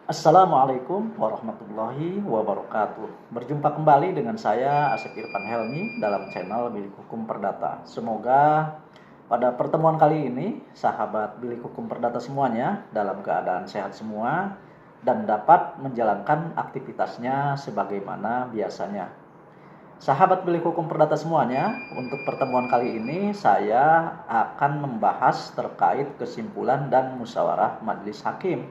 Assalamualaikum warahmatullahi wabarakatuh. Berjumpa kembali dengan saya Asep Irfan Helmi dalam channel Bilik Hukum Perdata. Semoga pada pertemuan kali ini sahabat Bilik Hukum Perdata semuanya dalam keadaan sehat semua dan dapat menjalankan aktivitasnya sebagaimana biasanya. Sahabat Bilik Hukum Perdata semuanya, untuk pertemuan kali ini saya akan membahas terkait kesimpulan dan musyawarah majelis hakim.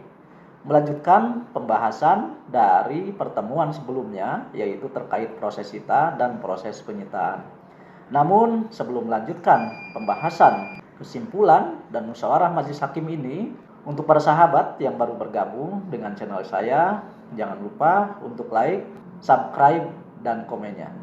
Melanjutkan pembahasan dari pertemuan sebelumnya, yaitu terkait proses sita dan proses penyitaan. Namun sebelum melanjutkan pembahasan kesimpulan dan musyawarah majelis hakim ini, untuk para sahabat yang baru bergabung dengan channel saya, jangan lupa untuk like, subscribe, dan komennya.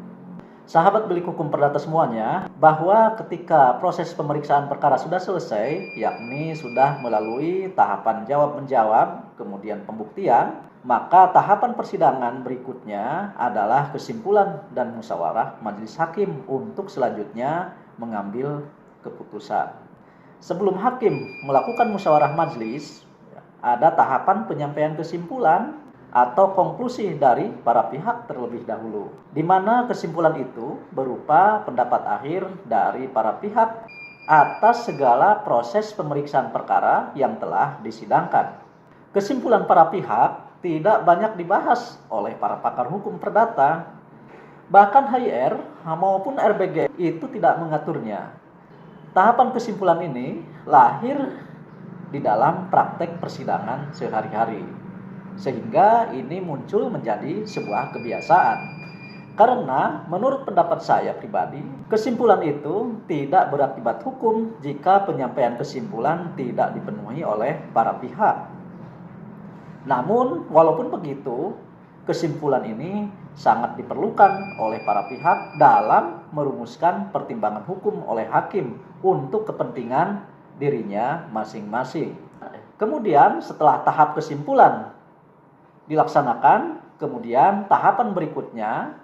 Sahabat Bilik Hukum Perdata semuanya, bahwa ketika proses pemeriksaan perkara sudah selesai, yakni sudah melalui tahapan jawab-menjawab, kemudian pembuktian, maka tahapan persidangan berikutnya adalah kesimpulan dan musyawarah majelis hakim untuk selanjutnya mengambil keputusan. Sebelum hakim melakukan musyawarah majelis, ada tahapan penyampaian kesimpulan atau konklusi dari para pihak terlebih dahulu, di mana kesimpulan itu berupa pendapat akhir dari para pihak atas segala proses pemeriksaan perkara yang telah disidangkan. Kesimpulan para pihak tidak banyak dibahas oleh para pakar hukum perdata, bahkan HIR maupun RBG itu tidak mengaturnya. Tahapan kesimpulan ini lahir di dalam praktek persidangan sehari-hari, sehingga ini muncul menjadi sebuah kebiasaan. Karena menurut pendapat saya pribadi, kesimpulan itu tidak berakibat hukum jika penyampaian kesimpulan tidak dipenuhi oleh para pihak. Namun walaupun begitu, kesimpulan ini sangat diperlukan oleh para pihak dalam merumuskan pertimbangan hukum oleh hakim untuk kepentingan dirinya masing-masing. Kemudian setelah tahap kesimpulan dilaksanakan, kemudian tahapan berikutnya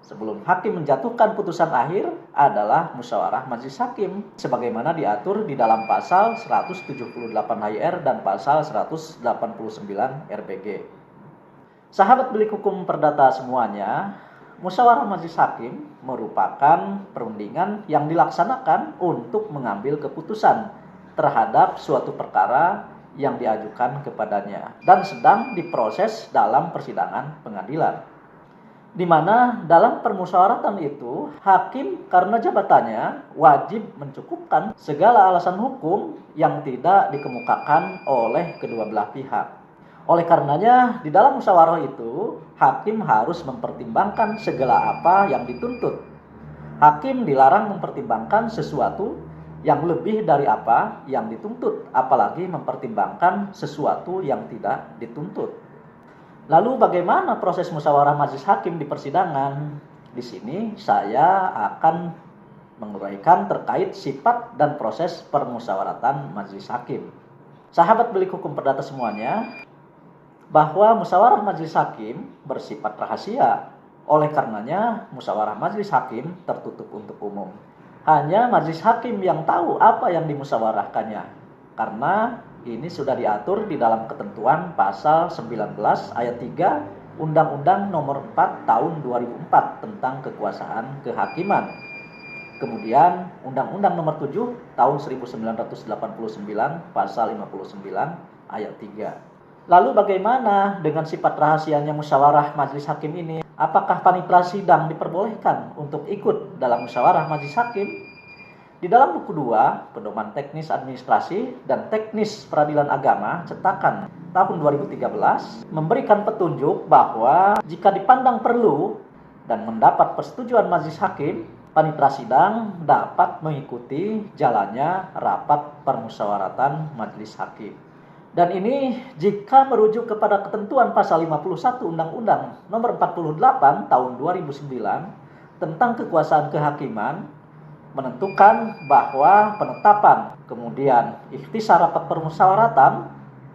sebelum hakim menjatuhkan putusan akhir adalah musyawarah majelis hakim sebagaimana diatur di dalam pasal 178 HIR dan pasal 189 RBG. Sahabat Bilik Hukum Perdata semuanya, musyawarah majelis hakim merupakan perundingan yang dilaksanakan untuk mengambil keputusan terhadap suatu perkara yang diajukan kepadanya dan sedang diproses dalam persidangan pengadilan, di mana dalam permusyawaratan itu hakim karena jabatannya wajib mencukupkan segala alasan hukum yang tidak dikemukakan oleh kedua belah pihak. Oleh karenanya di dalam musyawarah itu hakim harus mempertimbangkan segala apa yang dituntut. Hakim dilarang mempertimbangkan sesuatu yang lebih dari apa yang dituntut, apalagi mempertimbangkan sesuatu yang tidak dituntut. Lalu bagaimana proses musyawarah majelis hakim di persidangan? Di sini saya akan menguraikan terkait sifat dan proses permusyawaratan majelis hakim. Sahabat Bilik Hukum Perdata semuanya, bahwa musyawarah majelis hakim bersifat rahasia. Oleh karenanya musyawarah majelis hakim tertutup untuk umum. Hanya majelis hakim yang tahu apa yang dimusyawarahkannya, karena ini sudah diatur di dalam ketentuan pasal 19 ayat 3 Undang-Undang Nomor 4 Tahun 2004 tentang kekuasaan kehakiman. Kemudian Undang-Undang Nomor 7 Tahun 1989 pasal 59 ayat 3. Lalu bagaimana dengan sifat rahasianya musyawarah majelis hakim ini? Apakah panitera sidang diperbolehkan untuk ikut dalam musyawarah majelis hakim? Di dalam buku 2, Pedoman Teknis Administrasi dan Teknis Peradilan Agama, cetakan tahun 2013, memberikan petunjuk bahwa jika dipandang perlu dan mendapat persetujuan majelis hakim, panitera sidang dapat mengikuti jalannya rapat permusyawaratan majelis hakim. Dan ini jika merujuk kepada ketentuan pasal 51 Undang-Undang Nomor 48 Tahun 2009 tentang kekuasaan kehakiman, menentukan bahwa penetapan, kemudian ikhtisar rapat permusyawaratan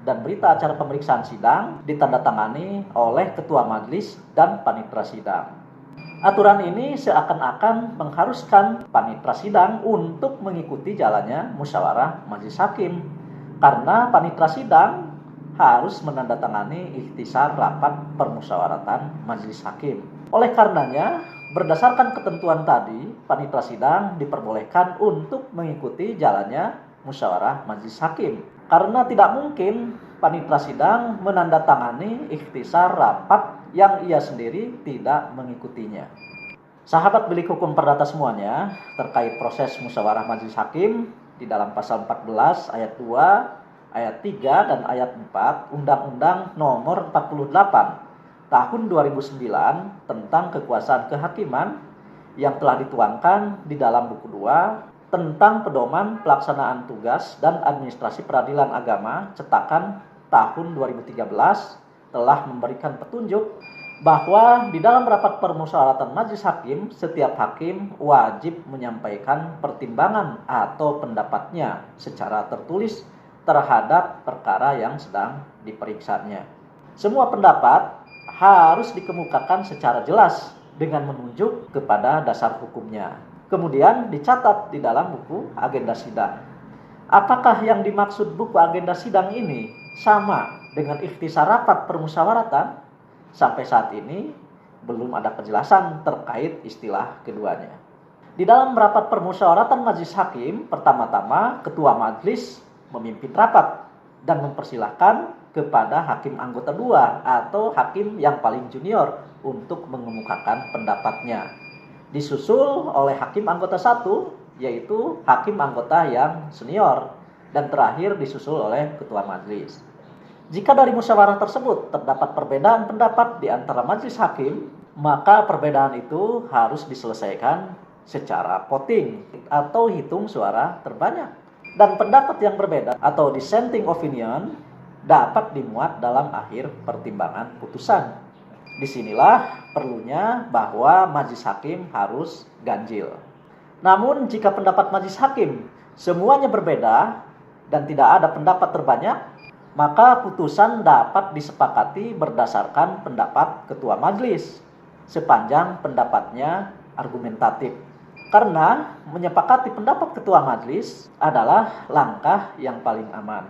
dan berita acara pemeriksaan sidang ditandatangani oleh ketua majelis dan panitera sidang. Aturan ini seakan-akan mengharuskan panitera sidang untuk mengikuti jalannya musyawarah majelis hakim, karena panitera sidang harus menandatangani ikhtisar rapat permusyawaratan majelis hakim. Oleh karenanya, berdasarkan ketentuan tadi, panitera sidang diperbolehkan untuk mengikuti jalannya musyawarah majelis hakim. Karena tidak mungkin panitera sidang menandatangani ikhtisar rapat yang ia sendiri tidak mengikutinya. Sahabat bilik hukum perdata semuanya, terkait proses musyawarah majelis hakim di dalam pasal 14 ayat 2, ayat 3 dan ayat 4 Undang-Undang Nomor 48 Tahun 2009 tentang kekuasaan kehakiman yang telah dituangkan di dalam buku 2 tentang pedoman pelaksanaan tugas dan administrasi peradilan agama cetakan tahun 2013 telah memberikan petunjuk bahwa di dalam rapat permusyawaratan majelis hakim, setiap hakim wajib menyampaikan pertimbangan atau pendapatnya secara tertulis terhadap perkara yang sedang diperiksanya. Semua pendapat harus dikemukakan secara jelas dengan menunjuk kepada dasar hukumnya. Kemudian dicatat di dalam buku agenda sidang. Apakah yang dimaksud buku agenda sidang ini sama dengan ikhtisar rapat permusyawaratan? Sampai saat ini belum ada kejelasan terkait istilah keduanya. Di dalam rapat permusyawaratan majelis hakim, pertama-tama ketua majelis memimpin rapat dan mempersilahkan kepada hakim anggota 2 atau hakim yang paling junior untuk mengemukakan pendapatnya. Disusul oleh hakim anggota 1, yaitu hakim anggota yang senior, dan terakhir disusul oleh ketua majelis. Jika dari musyawarah tersebut terdapat perbedaan pendapat di antara majelis hakim, maka perbedaan itu harus diselesaikan secara voting atau hitung suara terbanyak. Dan pendapat yang berbeda atau dissenting opinion dapat dimuat dalam akhir pertimbangan putusan. Disinilah perlunya bahwa majelis hakim harus ganjil. Namun jika pendapat majelis hakim semuanya berbeda dan tidak ada pendapat terbanyak, maka putusan dapat disepakati berdasarkan pendapat ketua majelis sepanjang pendapatnya argumentatif. Karena menyepakati pendapat ketua majelis adalah langkah yang paling aman.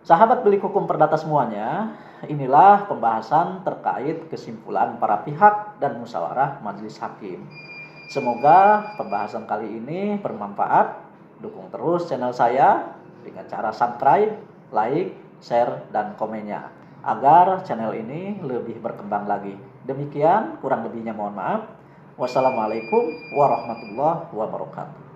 Sahabat bilik hukum perdata semuanya, inilah pembahasan terkait kesimpulan para pihak dan musyawarah majelis hakim. Semoga pembahasan kali ini bermanfaat. Dukung terus channel saya dengan cara subscribe, like, share, dan komennya agar channel ini lebih berkembang lagi. Demikian, kurang lebihnya mohon maaf. Wassalamualaikum warahmatullahi wabarakatuh.